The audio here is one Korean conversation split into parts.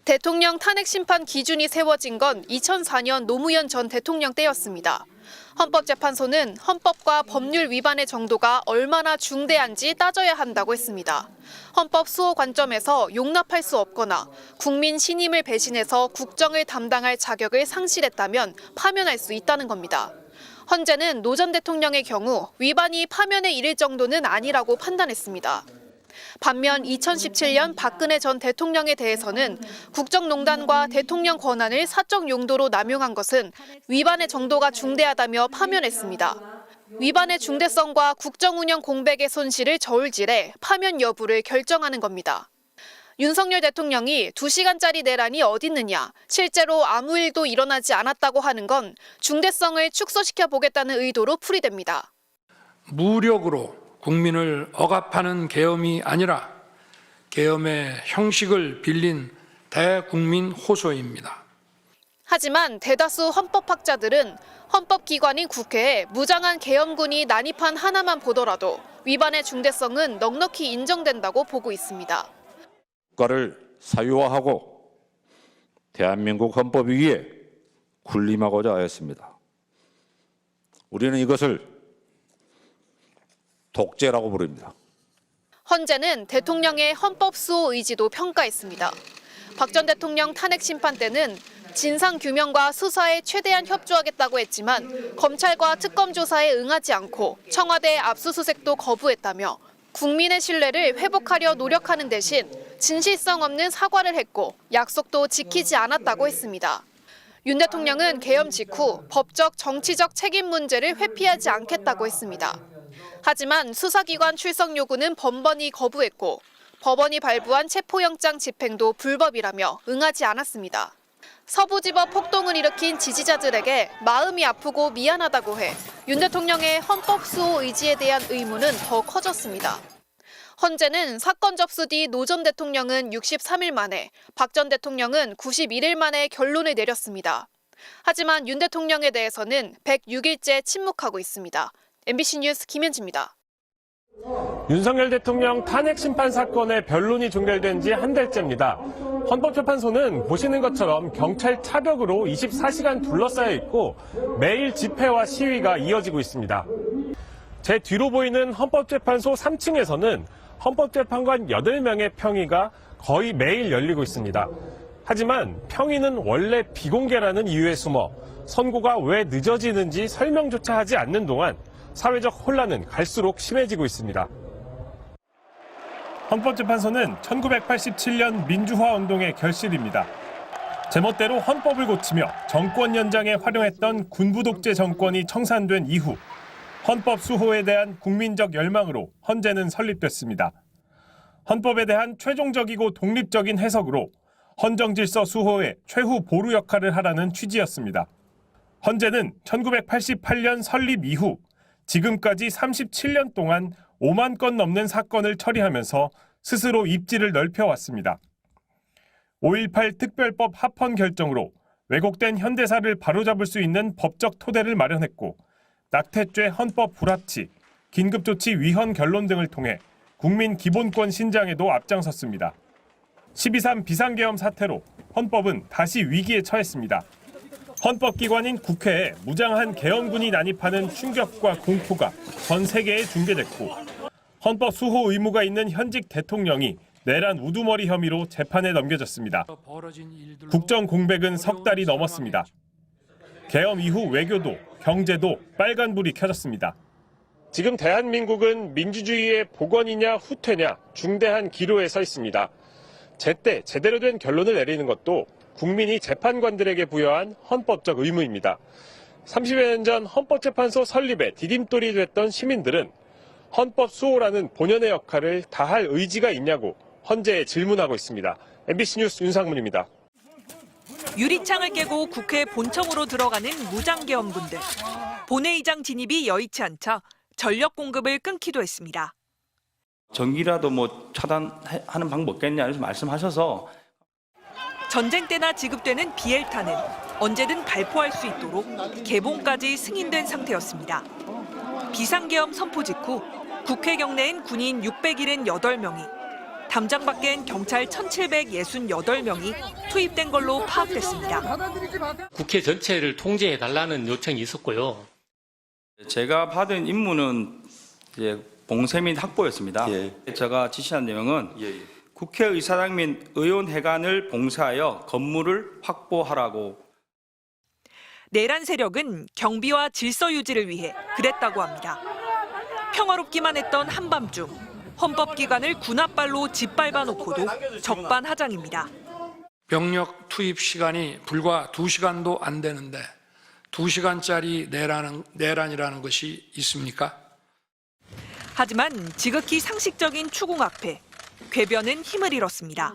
대통령 탄핵 심판 기준이 세워진 건 2004년 노무현 전 대통령 때였습니다. 헌법재판소는 헌법과 법률 위반의 정도가 얼마나 중대한지 따져야 한다고 했습니다. 헌법 수호 관점에서 용납할 수 없거나 국민 신임을 배신해서 국정을 담당할 자격을 상실했다면 파면할 수 있다는 겁니다. 헌재는 노 전 대통령의 경우 위반이 파면에 이를 정도는 아니라고 판단했습니다. 반면 2017년 박근혜 전 대통령에 대해서는 국정농단과 대통령 권한을 사적 용도로 남용한 것은 위반의 정도가 중대하다며 파면했습니다. 위반의 중대성과 국정운영 공백의 손실을 저울질해 파면 여부를 결정하는 겁니다. 윤석열 대통령이 2시간짜리 내란이 어딨느냐, 실제로 아무 일도 일어나지 않았다고 하는 건 중대성을 축소시켜 보겠다는 의도로 풀이됩니다. 무력으로 국민을 억압하는 계엄이 아니라 계엄의 형식을 빌린 대국민 호소입니다. 하지만 대다수 헌법학자들은 헌법기관인 국회에 무장한 계엄군이 난입한 하나만 보더라도 위반의 중대성은 넉넉히 인정된다고 보고 있습니다. 국가를 사유화하고 대한민국 헌법 위에 군림하고자 하였습니다. 우리는 이것을 독재라고 부릅니다. 헌재는 대통령의 헌법 수호 의지도 평가했습니다. 박 전 대통령 탄핵 심판 때는 진상규명과 수사에 최대한 협조하겠다고 했지만 검찰과 특검 조사에 응하지 않고 청와대 압수수색도 거부했다며 국민의 신뢰를 회복하려 노력하는 대신 진실성 없는 사과를 했고 약속도 지키지 않았다고 했습니다. 윤 대통령은 계엄 직후 법적, 정치적 책임 문제를 회피하지 않겠다고 했습니다. 하지만 수사기관 출석 요구는 번번이 거부했고 법원이 발부한 체포영장 집행도 불법이라며 응하지 않았습니다. 서부지법 폭동을 일으킨 지지자들에게 마음이 아프고 미안하다고 해 윤 대통령의 헌법 수호 의지에 대한 의문은 더 커졌습니다. 헌재는 사건 접수 뒤 노 전 대통령은 63일 만에, 박 전 대통령은 91일 만에 결론을 내렸습니다. 하지만 윤 대통령에 대해서는 106일째 침묵하고 있습니다. MBC 뉴스 김현지입니다. 윤석열 대통령 탄핵 심판 사건의 변론이 종결된 지 한 달째입니다. 헌법재판소는 보시는 것처럼 경찰 차벽으로 24시간 둘러싸여 있고 매일 집회와 시위가 이어지고 있습니다. 제 뒤로 보이는 헌법재판소 3층에서는 헌법재판관 8명의 평의가 거의 매일 열리고 있습니다. 하지만 평의는 원래 비공개라는 이유에 숨어 선고가 왜 늦어지는지 설명조차 하지 않는 동안 사회적 혼란은 갈수록 심해지고 있습니다. 헌법재판소는 1987년 민주화 운동의 결실입니다. 제멋대로 헌법을 고치며 정권 연장에 활용했던 군부 독재 정권이 청산된 이후 헌법 수호에 대한 국민적 열망으로 헌재는 설립됐습니다. 헌법에 대한 최종적이고 독립적인 해석으로 헌정 질서 수호의 최후 보루 역할을 하라는 취지였습니다. 헌재는 1988년 설립 이후 지금까지 37년 동안 5만 건 넘는 사건을 처리하면서 스스로 입지를 넓혀왔습니다. 5.18 특별법 합헌 결정으로 왜곡된 현대사를 바로잡을 수 있는 법적 토대를 마련했고 낙태죄 헌법 불합치, 긴급조치 위헌 결론 등을 통해 국민 기본권 신장에도 앞장섰습니다. 12.3 비상계엄 사태로 헌법은 다시 위기에 처했습니다. 헌법기관인 국회에 무장한 계엄군이 난입하는 충격과 공포가 전 세계에 중계됐고 헌법 수호 의무가 있는 현직 대통령이 내란 우두머리 혐의로 재판에 넘겨졌습니다. 국정 공백은 석 달이 넘었습니다. 계엄 이후 외교도 경제도 빨간불이 켜졌습니다. 지금 대한민국은 민주주의의 복원이냐 후퇴냐 중대한 기로에 서 있습니다. 제때 제대로 된 결론을 내리는 것도 국민이 재판관들에게 부여한 헌법적 의무입니다. 30여 년 전 헌법재판소 설립에 디딤돌이 됐던 시민들은 헌법 수호라는 본연의 역할을 다할 의지가 있냐고 헌재에 질문하고 있습니다. MBC 뉴스 윤상문입니다. 유리창을 깨고 국회 본청으로 들어가는 무장계엄군들. 본회의장 진입이 여의치 않자 전력 공급을 끊기도 했습니다. 전기라도 차단하는 방법 없겠냐 이렇게 말씀하셔서 전쟁 때나 지급되는 비엘탄은 언제든 발포할 수 있도록 개봉까지 승인된 상태였습니다. 비상계엄 선포 직후 국회 경내엔 군인 678명이 담장 밖엔 경찰 1,768명이 투입된 걸로 파악됐습니다. 국회 전체를 통제해달라는 요청이 있었고요. 제가 받은 임무는 이제 봉쇄 및 확보였습니다. 제가 지시한 내용은 국회의사당 및 의원회관을 봉쇄하여 건물을 확보하라고. 내란 세력은 경비와 질서 유지를 위해 그랬다고 합니다. 평화롭기만 했던 한밤중 헌법기관을 군합발로 짓밟아 놓고도 적반하장입니다. 병력 투입 시간이 불과 2시간도 안 되는데 2시간짜리 내란이라는 것이 있습니까? 하지만 지극히 상식적인 추궁 앞에 궤변은 힘을 잃었습니다.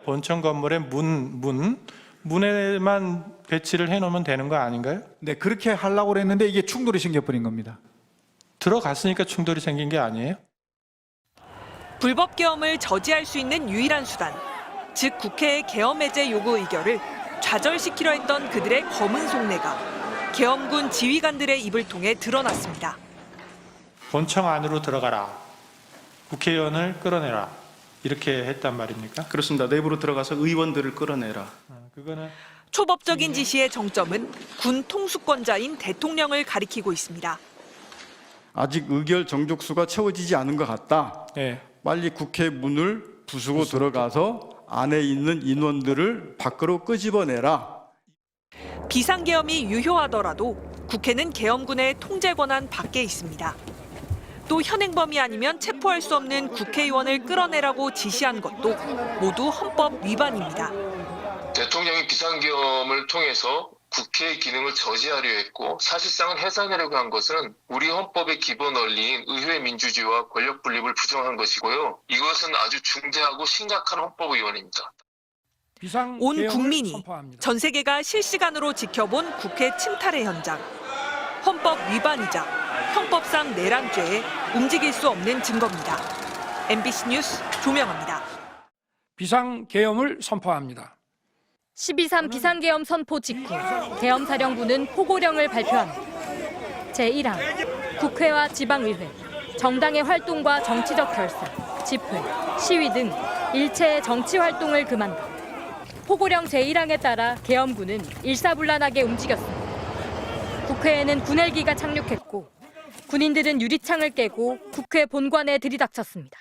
본청 건물의 문에만 배치를 해놓으면 되는 거 아닌가요? 네, 그렇게 하려고 그랬는데 이게 충돌이 생겨버린 겁니다. 들어갔으니까 충돌이 생긴 게 아니에요? 불법 계엄을 저지할 수 있는 유일한 수단, 즉 국회의 계엄 해제 요구 의결을 좌절시키려 했던 그들의 검은 속내가 계엄군 지휘관들의 입을 통해 드러났습니다. 본청 안으로 들어가라. 국회의원을 끌어내라. 이렇게 했단 말입니까? 그렇습니다. 내부로 들어가서 의원들을 끌어내라. 그거는 초법적인 지시의 정점은 군 통수권자인 대통령을 가리키고 있습니다. 아직 의결 정족수가 채워지지 않은 것 같다. 예. 빨리 국회 문을 부수고 들어가서 안에 있는 인원들을 밖으로 끄집어내라. 비상계엄이 유효하더라도 국회는 계엄군의 통제 권한 밖에 있습니다. 또 현행범이 아니면 체포할 수 없는 국회의원을 끌어내라고 지시한 것도 모두 헌법 위반입니다. 대통령이 비상계엄을 통해서 국회의 기능을 저지하려 했고 사실상은 해산하려고 한 것은 우리 헌법의 기본 원리인 의회 민주주의와 권력 분립을 부정한 것이고요. 이것은 아주 중대하고 심각한 헌법 위반입니다. 온 국민이 전 세계가 실시간으로 지켜본 국회 침탈의 현장. 헌법 위반이자 형법상 내란죄에 움직일 수 없는 증거입니다. MBC 뉴스 조명합니다. 비상계엄을 선포합니다. 12.3 비상계엄 선포 직후 계엄사령부는 포고령을 발표합니다. 제1항 국회와 지방의회, 정당의 활동과 정치적 결사, 집회, 시위 등 일체의 정치활동을 금한다. 포고령 제1항에 따라 계엄군은 일사불란하게 움직였습니다. 국회에는 군헬기가 착륙했고 군인들은 유리창을 깨고 국회 본관에 들이닥쳤습니다.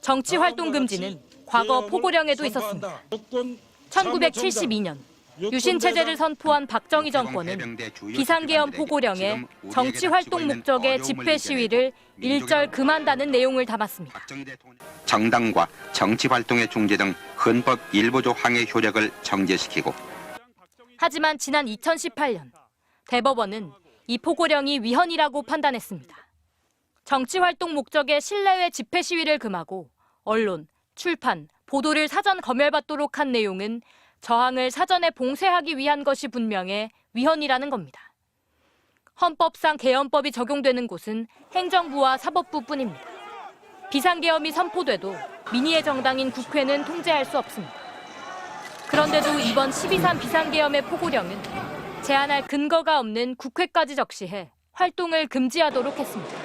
정치활동 금지는 과거 포고령에도 있었습니다. 1972년 유신체제를 선포한 박정희 정권은 비상계엄 포고령에 정치활동 목적의 집회 시위를 일절 금한다는 내용을 담았습니다. 정당과 정치활동의 중재 등 헌법 일부조 항의 효력을 정지시키고 하지만 지난 2018년 대법원은 이 포고령이 위헌이라고 판단했습니다. 정치활동 목적의 실내외 집회 시위를 금하고 언론, 출판, 보도를 사전 검열받도록 한 내용은 저항을 사전에 봉쇄하기 위한 것이 분명해 위헌이라는 겁니다. 헌법상 계엄법이 적용되는 곳은 행정부와 사법부뿐입니다. 비상계엄이 선포돼도 민의의 정당인 국회는 통제할 수 없습니다. 그런데도 이번 12.3 비상계엄의 포고령은 제한할 근거가 없는 국회까지 적시해 활동을 금지하도록 했습니다.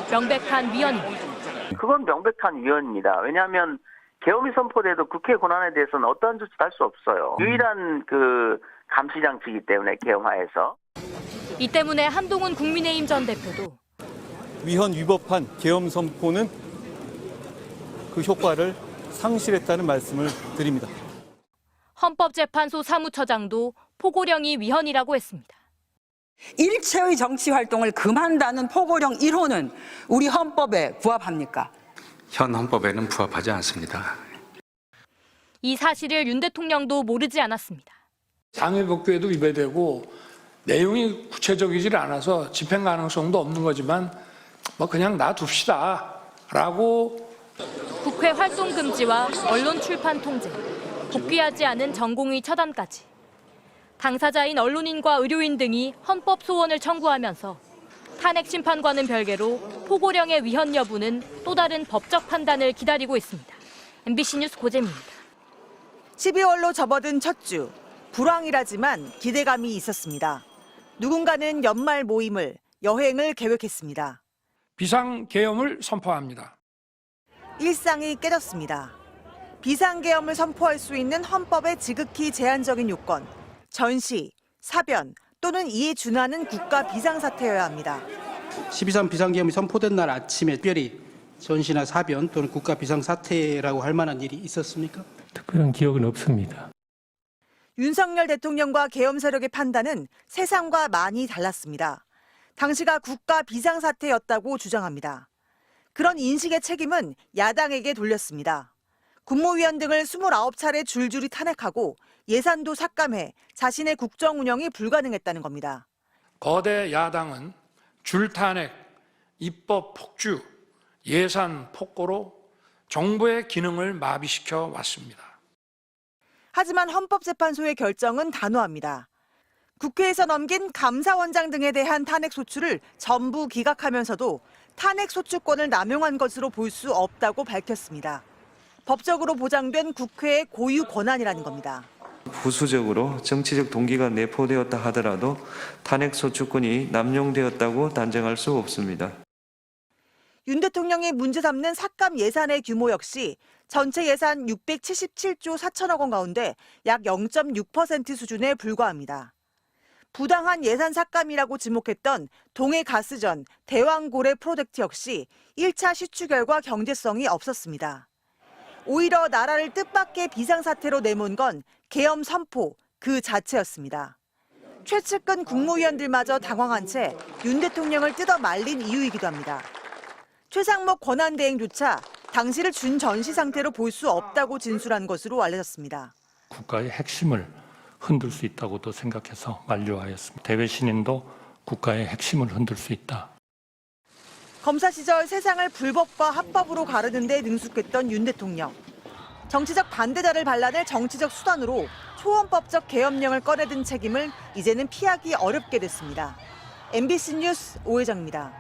명백한 위헌입니다. 그건 명백한 위헌입니다. 왜냐하면 계엄이 선포돼도 국회 권한에 대해서는 어떠한 조치도 할 수 없어요. 유일한 감시 장치이기 때문에 계엄하에서. 이 때문에 한동훈 국민의힘 전 대표도 위헌 위법한 계엄 선포는 그 효과를 상실했다는 말씀을 드립니다. 헌법재판소 사무처장도 포고령이 위헌이라고 했습니다. 일체의 정치 활동을 금한다는 포고령 1호는 우리 헌법에 부합합니까? 현 헌법에는 부합하지 않습니다. 이 사실을 윤 대통령도 모르지 않았습니다. 당회법규에도 위배되고 내용이 구체적이질 않아서 집행 가능성도 없는 거지만 그냥 놔둡시다 라고. 국회 활동 금지와 언론 출판 통제, 복귀하지 않은 전공의 처단까지. 당사자인 언론인과 의료인 등이 헌법 소원을 청구하면서 탄핵 심판과는 별개로 포고령의 위헌 여부는 또 다른 법적 판단을 기다리고 있습니다. MBC 뉴스 고재민입니다. 12월로 접어든 첫 주, 불황이라지만 기대감이 있었습니다. 누군가는 연말 모임을, 여행을 계획했습니다. 비상계엄을 선포합니다. 일상이 깨졌습니다. 비상계엄을 선포할 수 있는 헌법의 지극히 제한적인 요건, 전시, 사변 또는 이에 준하는 국가 비상사태여야 합니다. 12.3 비상계엄이 선포된 날 아침에 특별히 전시나 사변 또는 국가 비상사태라고 할 만한 일이 있었습니까? 특별한 기억은 없습니다. 윤석열 대통령과 계엄 세력의 판단은 세상과 많이 달랐습니다. 당시가 국가 비상사태였다고 주장합니다. 그런 인식의 책임은 야당에게 돌렸습니다. 국무위원 등을 29차례 줄줄이 탄핵하고 예산도 삭감해 자신의 국정 운영이 불가능했다는 겁니다. 거대 야당은 줄탄핵, 입법 폭주, 예산 폭거로 정부의 기능을 마비시켜 왔습니다. 하지만 헌법재판소의 결정은 단호합니다. 국회에서 넘긴 감사원장 등에 대한 탄핵소추를 전부 기각하면서도 탄핵소추권을 남용한 것으로 볼 수 없다고 밝혔습니다. 법적으로 보장된 국회의 고유 권한이라는 겁니다. 부수적으로 정치적 동기가 내포되었다 하더라도 탄핵소추권이 남용되었다고 단정할 수 없습니다. 윤 대통령이 문제 삼는 삭감 예산의 규모 역시 전체 예산 677조 4천억 원 가운데 약 0.6% 수준에 불과합니다. 부당한 예산 삭감이라고 지목했던 동해가스전, 대왕고래 프로젝트 역시 1차 시추 결과 경제성이 없었습니다. 오히려 나라를 뜻밖의 비상사태로 내몬 건 계엄 선포 그 자체였습니다. 최측근 국무위원들마저 당황한 채 윤 대통령을 뜯어 말린 이유이기도 합니다. 최상목 권한대행조차 당시를 준전시 상태로 볼 수 없다고 진술한 것으로 알려졌습니다. 국가의 핵심을 흔들 수 있다고도 생각해서 만류하였습니다. 대외 신인도 국가의 핵심을 흔들 수 있다. 검사 시절 세상을 불법과 합법으로 가르는 데 능숙했던 윤 대통령. 정치적 반대자를 발라낼 정치적 수단으로 초헌법적 계엄령을 꺼내든 책임을 이제는 피하기 어렵게 됐습니다. MBC 뉴스 오혜정입니다.